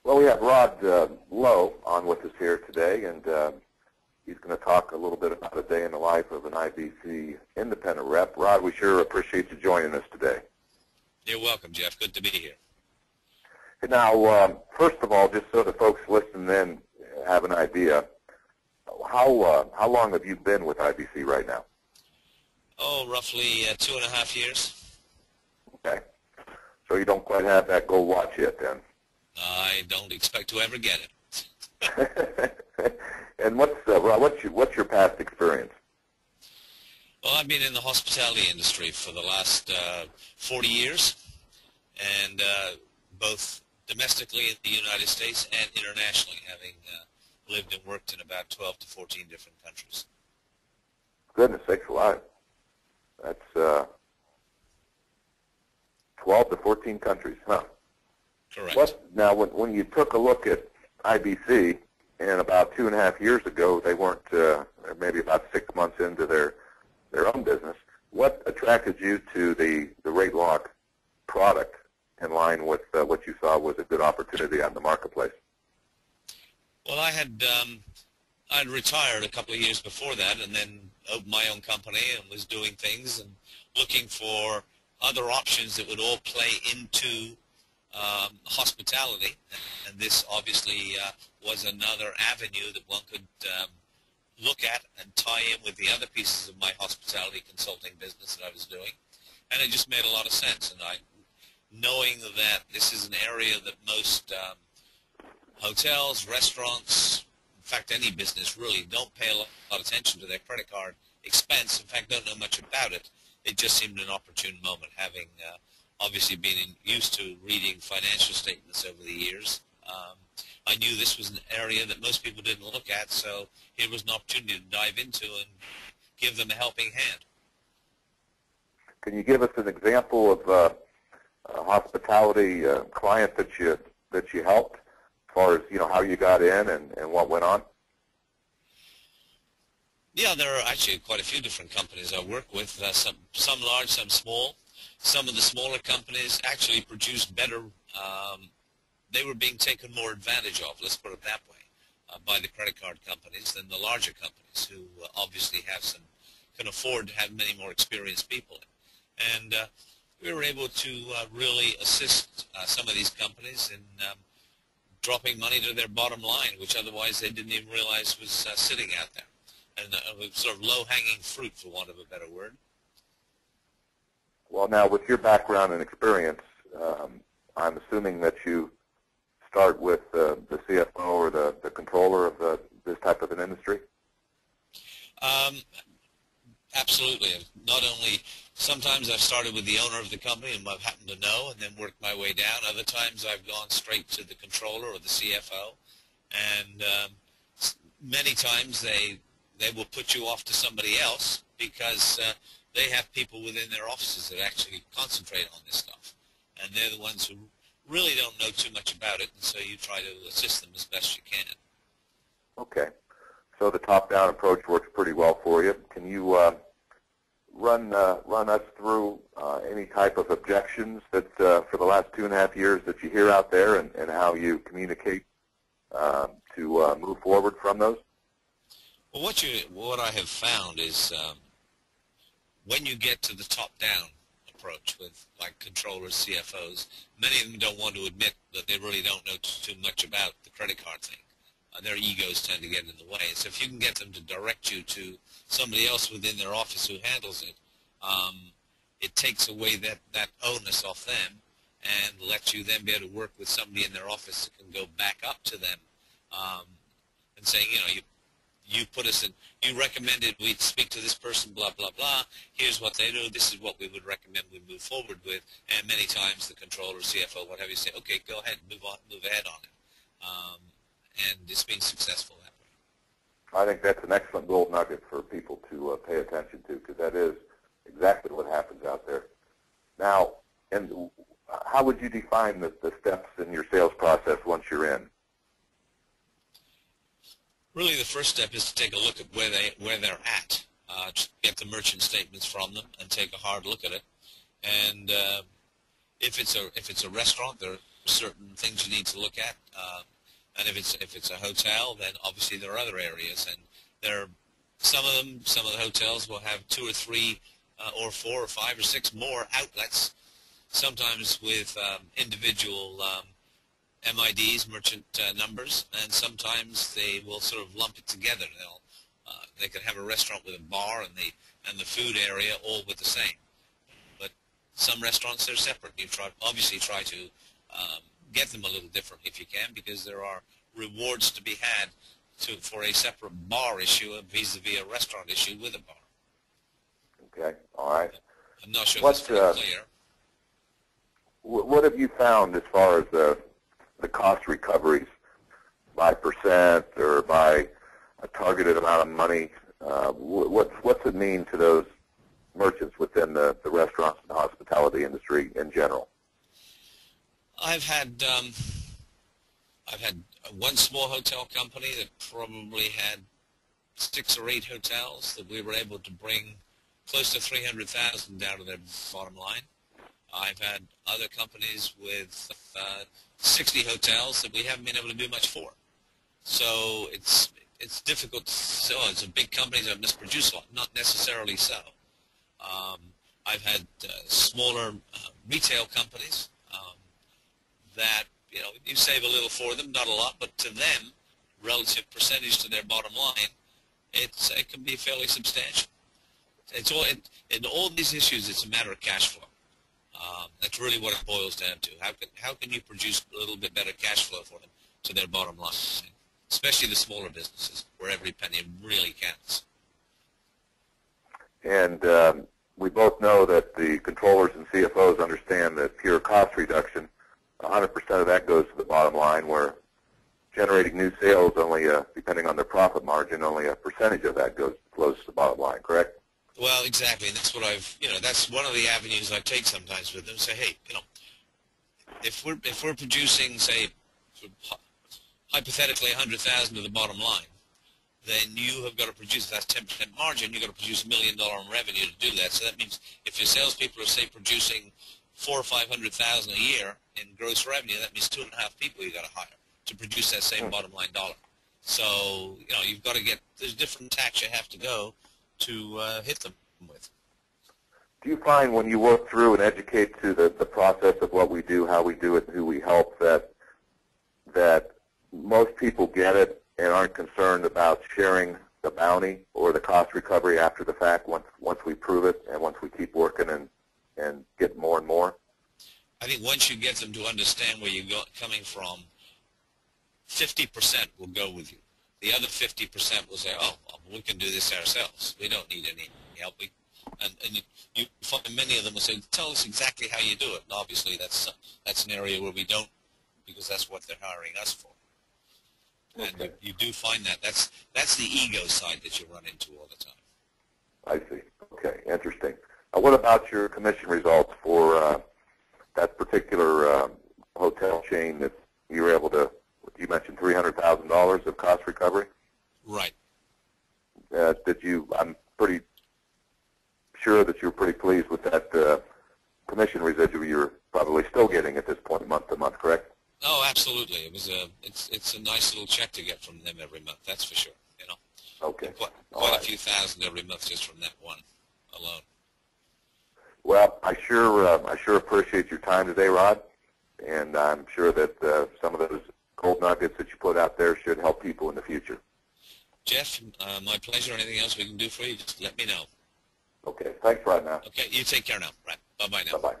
Well, we have Rod Lowe on with us here today, and he's going to talk a little bit about a day in the life of an IBC independent rep. Rod, we sure appreciate you joining us today. You're welcome, Jeff. Good to be here. Now, first of all, just so the folks listening in have an idea, how long have you been with IBC right now? Oh, roughly 2.5 years. Okay. So you don't quite have that gold watch yet, then? I don't expect to ever get it. And what's your past experience? Well, I've been in the hospitality industry for the last 40 years, and both domestically in the United States and internationally, having lived and worked in about 12 to 14 different countries. Goodness sakes alive. That's 12 to 14 countries, huh? Correct. Now, when you took a look at IBC, and about 2.5 years ago, they weren't, maybe about 6 months into their own business, what attracted you to the rate lock product in line with what you saw was a good opportunity on the marketplace? Well, I'd retired a couple of years before that, and then opened my own company and was doing things and looking for other options that would all play into hospitality, and this obviously was another avenue that one could look at and tie in with the other pieces of my hospitality consulting business that I was doing, and it just made a lot of sense. And knowing that this is an area that most hotels, restaurants, in fact any business really don't pay a lot of attention to their credit card expense, in fact don't know much about it, it just seemed an opportune moment, having obviously been used to reading financial statements over the years. I knew this was an area that most people didn't look at, so it was an opportunity to dive into and give them a helping hand. Can you give us an example of a hospitality client that you helped, as far as how you got in and what went on? Yeah, there are actually quite a few different companies I work with, some large, some small. Some of the smaller companies actually produced better, they were being taken more advantage of, let's put it that way, by the credit card companies than the larger companies who obviously can afford to have many more experienced people in. And we were able to really assist some of these companies in dropping money to their bottom line, which otherwise they didn't even realize was sitting out there. And sort of low-hanging fruit, for want of a better word. Well, now, with your background and experience, I'm assuming that you start with the CFO or the controller of this type of an industry? Absolutely. Not only, sometimes I've started with the owner of the company and I've happened to know and then worked my way down. Other times I've gone straight to the controller or the CFO. And many times they will put you off to somebody else because they have people within their offices that actually concentrate on this stuff. And they're the ones who really don't know too much about it, and so you try to assist them as best you can. Okay. So the top-down approach works pretty well for you. Can you run us through any type of objections that for the last 2.5 years that you hear out there, and how you communicate to move forward from those? Well, what I have found is when you get to the top-down approach with like controllers, CFOs, many of them don't want to admit that they really don't know too much about the credit card thing. Their egos tend to get in the way. So if you can get them to direct you to somebody else within their office who handles it, it takes away that onus off them and lets you then be able to work with somebody in their office that can go back up to them and saying, you put us in, you recommended we speak to this person, blah, blah, blah. Here's what they do. This is what we would recommend we move forward with. And many times the controller, CFO, what have you, say, okay, go ahead, move ahead on it. And it's been successful that way. I think that's an excellent gold nugget for people to pay attention to, because that is exactly what happens out there. Now, and how would you define the steps in your sales process once you're in? Really, the first step is to take a look at where they're at, get the merchant statements from them, and take a hard look at it. And if it's a restaurant, there are certain things you need to look at. And if it's a hotel, then obviously there are other areas, and some of the hotels will have 2 or 3 or 4 or 5 or 6 more outlets, sometimes with individual MIDs, merchant numbers, and sometimes they will sort of lump it together. They could have a restaurant with a bar and the food area all with the same. But some restaurants are separate. You obviously try to get them a little different if you can, because there are rewards to be had for a separate bar issue vis-a-vis a restaurant issue with a bar. Okay, all right. I'm not sure if that's pretty clear. What have you found as far as the cost recoveries by percent or by a targeted amount of money? What's it mean to those merchants within the restaurants and the hospitality industry in general? I've had one small hotel company that probably had 6 or 8 hotels that we were able to bring close to $300,000 down to their bottom line. I've had other companies with 60 hotels that we haven't been able to do much for. So it's difficult to say, oh, it's a big company that misproduce a lot. Not necessarily so. I've had smaller retail companies that, you save a little for them, not a lot, but to them, relative percentage to their bottom line, it can be fairly substantial. In all these issues, it's a matter of cash flow. That's really what it boils down to. How can you produce a little bit better cash flow for them to their bottom line, especially the smaller businesses, where every penny really counts. And we both know that the controllers and CFOs understand that pure cost reduction, 100% of that goes to the bottom line, where generating new sales only, depending on their profit margin, only a percentage of that flows to the bottom line, correct? Well, exactly, and that's what that's one of the avenues I take sometimes with them. Say, hey, if we're producing, say, hypothetically 100,000 to the bottom line, then you have got to produce, that's 10% margin, you've got to produce $1 million in revenue to do that. So that means if your salespeople are, say, producing 400,000 or 500,000 a year in gross revenue, that means 2.5 people you got to hire to produce that same bottom line dollar. So, you've got to there's different tacks you have to go to hit them with. Do you find when you work through and educate to the process of what we do, how we do it, and who we help, that most people get it and aren't concerned about sharing the bounty or the cost recovery after the fact once we prove it and once we keep working and get more and more? I think once you get them to understand where you're coming from, 50% will go with you. The other 50% will say, oh, well, we can do this ourselves. We don't need any help. And you find many of them will say, tell us exactly how you do it. And obviously that's an area where we don't, because that's what they're hiring us for. And okay. you do find that. That's the ego side that you run into all the time. I see. Okay, interesting. What about your commission results for that particular hotel chain that you were able to, you mentioned $300,000 of cost recovery? Right. I'm pretty sure that you're pretty pleased with that commission residual you're probably still getting at this point, month to month, correct? Oh, absolutely. It's a nice little check to get from them every month. That's for sure. Okay. Quite a few thousand every month just from that one alone. Well, I sure appreciate your time today, Rod, and I'm sure that some of those gold nuggets that you put out there should help people in the future. Jeff, my pleasure. Anything else we can do for you, just let me know. Okay. Thanks, Rod, now. Okay, you take care now. Right. Bye-bye now. Bye-bye.